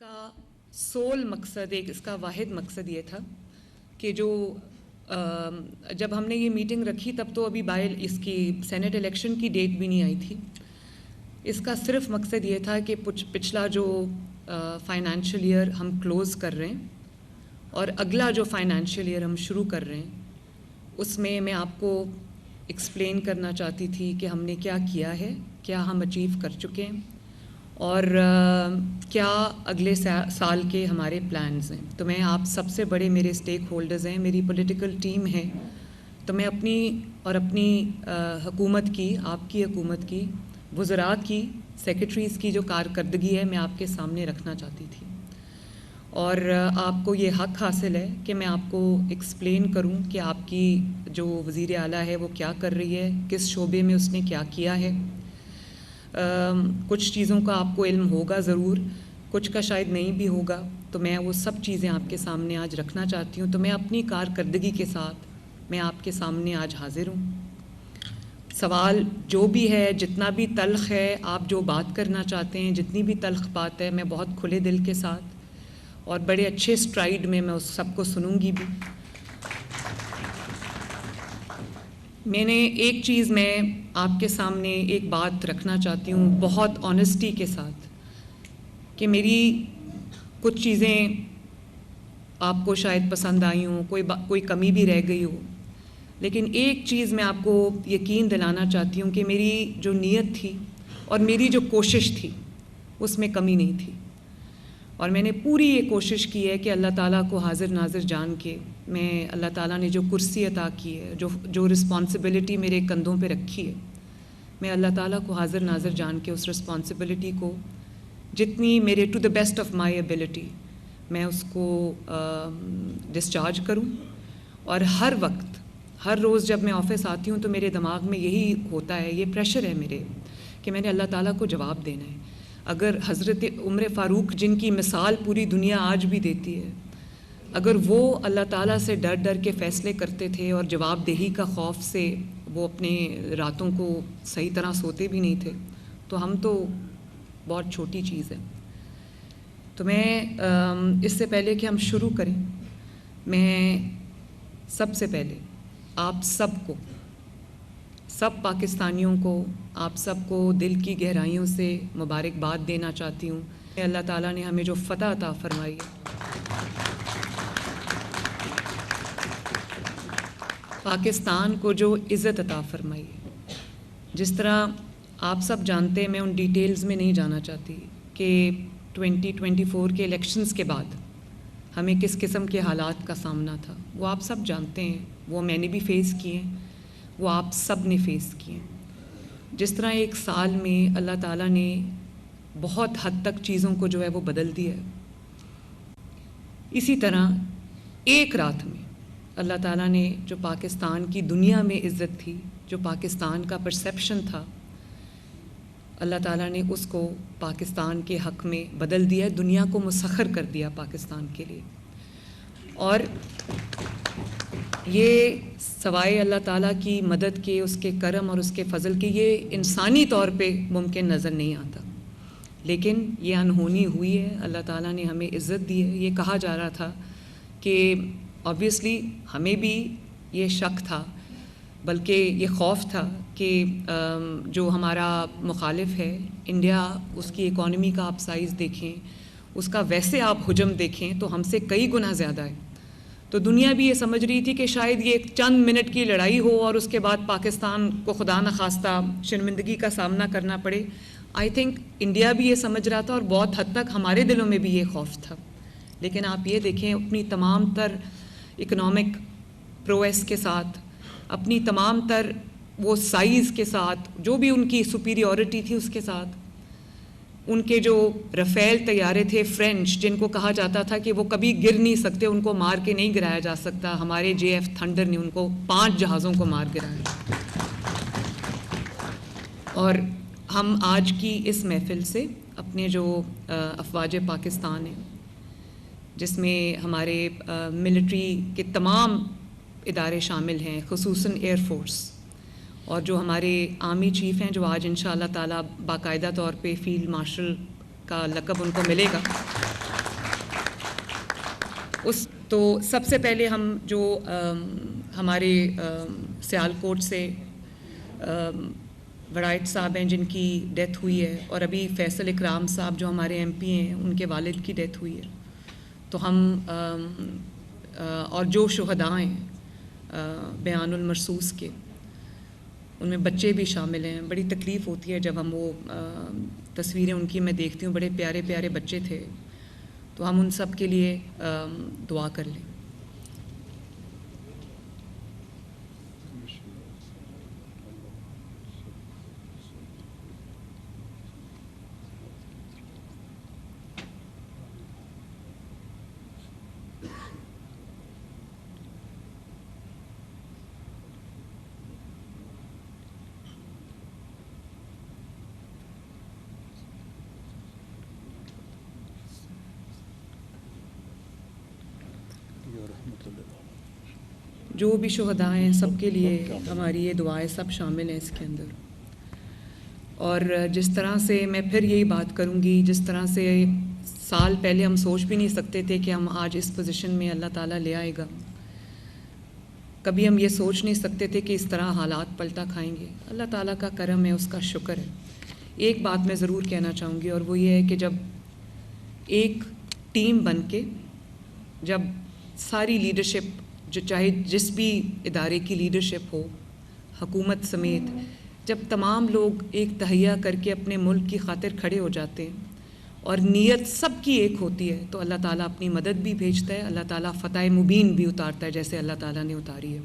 کا سول مقصد اس کا واحد مقصد یہ تھا کہ جو جب ہم نے یہ میٹنگ رکھی تب تو ابھی اس کی سینٹ الیکشن کی ڈیٹ بھی نہیں آئی تھی. اس کا صرف مقصد یہ تھا کہ پچھلا جو فائنینشیل ایئر ہم کلوز کر رہے ہیں اور اگلا جو فائنینشیل ایئر ہم شروع کر رہے ہیں اس میں آپ کو ایکسپلین کرنا چاہتی تھی کہ ہم نے کیا کیا ہے, کیا ہم اچیو کر چکے ہیں اور کیا اگلے سال کے ہمارے پلانز ہیں. تو میں آپ سب سے بڑے میرے اسٹیک ہولڈرز ہیں, میری پولیٹیکل ٹیم ہے, تو میں اپنی حکومت کی, آپ کی حکومت کی, وزراء کی, سیکرٹریز کی جو کارکردگی ہے میں آپ کے سامنے رکھنا چاہتی تھی. اور آپ کو یہ حق حاصل ہے کہ میں آپ کو ایکسپلین کروں کہ آپ کی جو وزیر اعلیٰ ہے وہ کیا کر رہی ہے, کس شعبے میں اس نے کیا کیا ہے. کچھ چیزوں کا آپ کو علم ہوگا ضرور, کچھ کا شاید نہیں بھی ہوگا, تو میں وہ سب چیزیں آپ کے سامنے آج رکھنا چاہتی ہوں. تو میں اپنی کارکردگی کے ساتھ میں آپ کے سامنے آج حاضر ہوں. سوال جو بھی ہے, جتنا بھی تلخ ہے, آپ جو بات کرنا چاہتے ہیں, جتنی بھی تلخ بات ہے, میں بہت کھلے دل کے ساتھ اور بڑے اچھے اسٹرائیڈ میں اس سب کو سنوں گی بھی. میں نے ایک چیز میں آپ کے سامنے ایک بات رکھنا چاہتی ہوں بہت آنیسٹی کے ساتھ, کہ میری کچھ چیزیں آپ کو شاید پسند آئی ہوں, کوئی کمی بھی رہ گئی ہو, لیکن ایک چیز میں آپ کو یقین دلانا چاہتی ہوں کہ میری جو نیت تھی اور میری جو کوشش تھی اس میں کمی نہیں تھی. اور میں نے پوری یہ کوشش کی ہے کہ اللہ تعالیٰ کو حاضر ناظر جان کے, میں اللہ تعالیٰ نے جو کرسی عطا کی ہے, جو رسپانسبلٹی میرے کندھوں پہ رکھی ہے, میں اللہ تعالیٰ کو حاضر ناظر جان کے اس رسپانسبلٹی کو جتنی میرے to the best of my ability میں اس کو ڈسچارج کروں. اور ہر وقت, ہر روز جب میں آفس آتی ہوں تو میرے دماغ میں یہی ہوتا ہے, یہ پریشر ہے میرے کہ میں نے اللہ تعالیٰ کو جواب دینا ہے. اگر حضرت عمر فاروق, جن کی مثال پوری دنیا آج بھی دیتی ہے, اگر وہ اللہ تعالیٰ سے ڈر ڈر کے فیصلے کرتے تھے اور جواب دہی کا خوف سے وہ اپنے راتوں کو صحیح طرح سوتے بھی نہیں تھے, تو ہم تو بہت چھوٹی چیز ہے. تو میں اس سے پہلے کہ ہم شروع کریں, میں سب سے پہلے آپ سب کو, سب پاکستانیوں کو, آپ سب کو دل کی گہرائیوں سے مبارکباد دینا چاہتی ہوں. اللہ تعالیٰ نے ہمیں جو فتح عطا فرمائی ہے, پاکستان کو جو عزت عطا فرمائی ہے, جس طرح آپ سب جانتے ہیں, میں ان ڈیٹیلز میں نہیں جانا چاہتی کہ 2024 کے الیکشنز کے بعد ہمیں کس قسم کے حالات کا سامنا تھا, وہ آپ سب جانتے ہیں, وہ میں نے بھی فیس کیے ہیں, وہ آپ سب نے فیس کیے ہیں. جس طرح ایک سال میں اللہ تعالیٰ نے بہت حد تک چیزوں کو جو ہے وہ بدل دیا ہے, اسی طرح ایک رات میں اللہ تعالیٰ نے جو پاکستان کی دنیا میں عزت تھی, جو پاکستان کا پرسیپشن تھا, اللہ تعالیٰ نے اس کو پاکستان کے حق میں بدل دیا, دنیا کو مسخر کر دیا پاکستان کے لیے. اور یہ سوائے اللہ تعالیٰ کی مدد کے, اس کے کرم اور اس کے فضل کے, یہ انسانی طور پہ ممکن نظر نہیں آتا, لیکن یہ انہونی ہوئی ہے. اللہ تعالیٰ نے ہمیں عزت دی ہے. یہ کہا جا رہا تھا کہ آبویسلی ہمیں بھی یہ شک تھا, بلکہ یہ خوف تھا کہ جو ہمارا مخالف ہے انڈیا, اس کی اکانومی کا آپ سائز دیکھیں, اس کا ویسے آپ حجم دیکھیں تو ہم سے کئی گنا زیادہ ہے. تو دنیا بھی یہ سمجھ رہی تھی کہ شاید یہ ایک چند منٹ کی لڑائی ہو اور اس کے بعد پاکستان کو خدا نخواستہ شرمندگی کا سامنا کرنا پڑے. آئی تھنک انڈیا بھی یہ سمجھ رہا تھا اور بہت حد تک ہمارے دلوں میں بھی یہ خوف تھا. لیکن آپ یہ دیکھیں, اپنی تمام تر اکنامک پرویس کے ساتھ, اپنی تمام تر وہ سائز کے ساتھ, جو بھی ان کی سپیریورٹی تھی اس کے ساتھ, ان کے جو رفیل طیارے تھے فرینچ, جن کو کہا جاتا تھا کہ وہ کبھی گر نہیں سکتے, ان کو مار کے نہیں گرایا جا سکتا, ہمارے JF تھنڈر نے ان کو 5 جہازوں کو مار گرایا. اور ہم آج کی اس محفل سے اپنے جو افواج پاکستان ہیں, جس میں ہمارے ملٹری کے تمام ادارے شامل ہیں, خصوصاً ایئر فورس, اور جو ہمارے آرمی چیف ہیں, جو آج انشاءاللہ تعالیٰ باقاعدہ طور پہ فیلڈ مارشل کا لقب ان کو ملے گا, تو سب سے پہلے ہم جو ہمارے سیالکوٹ سے وڑائٹ صاحب ہیں جن کی ڈیتھ ہوئی ہے، اور ابھی فیصل اکرام صاحب جو ہمارے ایم پی ہیں ان کے والد کی ڈیتھ ہوئی ہے، تو ہم اور جو شہداء ہیں بیان المرصوص کے، ان میں بچے بھی شامل ہیں. بڑی تکلیف ہوتی ہے جب ہم وہ تصویریں ان کی میں دیکھتی ہوں. بڑے پیارے پیارے بچے تھے. تو ہم ان سب کے لیے دعا کر لیں. جو بھی شہداء ہیں سب کے لیے ہماری یہ دعائیں سب شامل ہیں اس کے اندر. اور جس طرح سے میں پھر یہی بات کروں گی، جس طرح سے سال پہلے ہم سوچ بھی نہیں سکتے تھے کہ ہم آج اس پوزیشن میں اللہ تعالیٰ لے آئے گا. کبھی ہم یہ سوچ نہیں سکتے تھے کہ اس طرح حالات پلٹا کھائیں گے. اللہ تعالیٰ کا کرم ہے، اس کا شکر ہے. ایک بات میں ضرور کہنا چاہوں گی، اور وہ یہ ہے کہ جب ایک ٹیم بن کے، جب ساری لیڈرشپ، جو چاہے جس بھی ادارے کی لیڈرشپ ہو، حکومت سمیت، جب تمام لوگ ایک تہیہ کر کے اپنے ملک کی خاطر کھڑے ہو جاتے ہیں اور نیت سب کی ایک ہوتی ہے، تو اللہ تعالیٰ اپنی مدد بھی بھیجتا ہے. اللہ تعالیٰ فتح مبین بھی اتارتا ہے جیسے اللہ تعالیٰ نے اتاری ہے.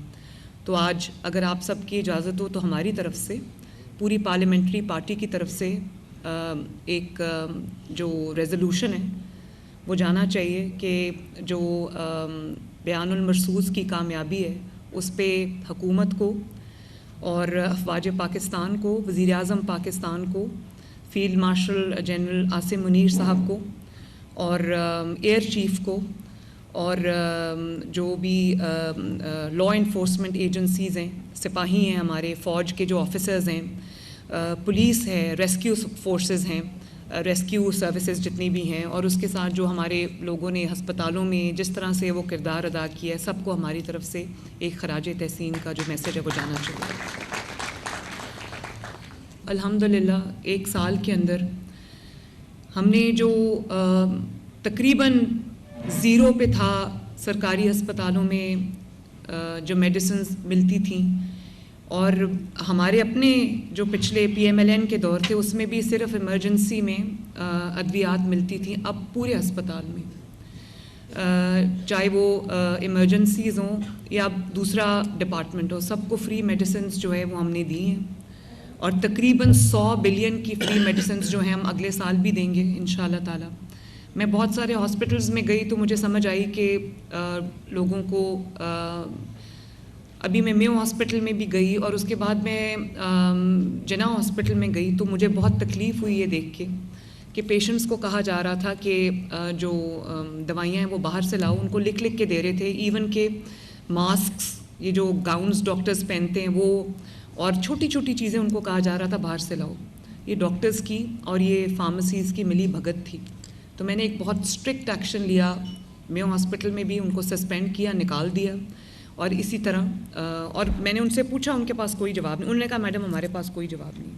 تو آج اگر آپ سب کی اجازت ہو تو ہماری طرف سے، پوری پارلیمنٹری پارٹی کی طرف سے ایک جو ریزولوشن ہے وہ جانا چاہیے کہ جو بیان المرصوص کی کامیابی ہے اس پہ حکومت کو اور افواج پاکستان کو، وزیر اعظم پاکستان کو، field marshal general Asim Munir صاحب کو، اور ایئر چیف کو، اور جو بھی لا انفورسمنٹ ایجنسیز ہیں، سپاہی ہیں ہمارے، فوج کے جو آفیسرز ہیں، پولیس ہے، ریسکیو فورسز ہیں، ریسکیو سروسز جتنی بھی ہیں، اور اس کے ساتھ جو ہمارے لوگوں نے ہسپتالوں میں جس طرح سے وہ کردار ادا کیا ہے، سب کو ہماری طرف سے ایک خراج تحسین کا جو میسج ہے وہ جانا چاہیے. الحمدللہ ایک سال کے اندر ہم نے جو تقریباً زیرو پہ تھا سرکاری ہسپتالوں میں جو میڈیسنز ملتی تھیں، اور ہمارے اپنے جو پچھلے پی ایم ایل این کے دور تھے اس میں بھی صرف ایمرجنسی میں ادویات ملتی تھیں. اب پورے ہسپتال میں چاہے وہ ایمرجنسیز ہوں یا دوسرا ڈپارٹمنٹ ہو، سب کو فری میڈیسنز جو ہے وہ ہم نے دی ہیں، اور تقریباً 100 بلین کی فری میڈیسنز جو ہیں ہم اگلے سال بھی دیں گے انشاءاللہ تعالی. میں بہت سارے ہاسپٹلز میں گئی تو مجھے سمجھ آئی کہ لوگوں کو، ابھی میں میو ہاسپٹل میں بھی گئی اور اس کے بعد میں جناح ہاسپٹل میں گئی، تو مجھے بہت تکلیف ہوئی یہ دیکھ کے کہ پیشنٹس کو کہا جا رہا تھا کہ جو دوائیاں ہیں وہ باہر سے لاؤ. ان کو لکھ لکھ کے دے رہے تھے، ایون کہ ماسکس، یہ جو گاؤنز ڈاکٹرز پہنتے ہیں وہ، اور چھوٹی چھوٹی چیزیں ان کو کہا جا رہا تھا باہر سے لاؤ. یہ ڈاکٹرز کی اور یہ فارمیسیز کی ملی بھگت تھی. تو میں نے ایک بہت اسٹرکٹ ایکشن لیا، میو ہاسپٹل میں بھی ان کو سسپینڈ کیا، نکال دیا. اور اسی طرح اور میں نے ان سے پوچھا، ان کے پاس کوئی جواب نہیں. انہوں نے کہا میڈم ہمارے پاس کوئی جواب نہیں.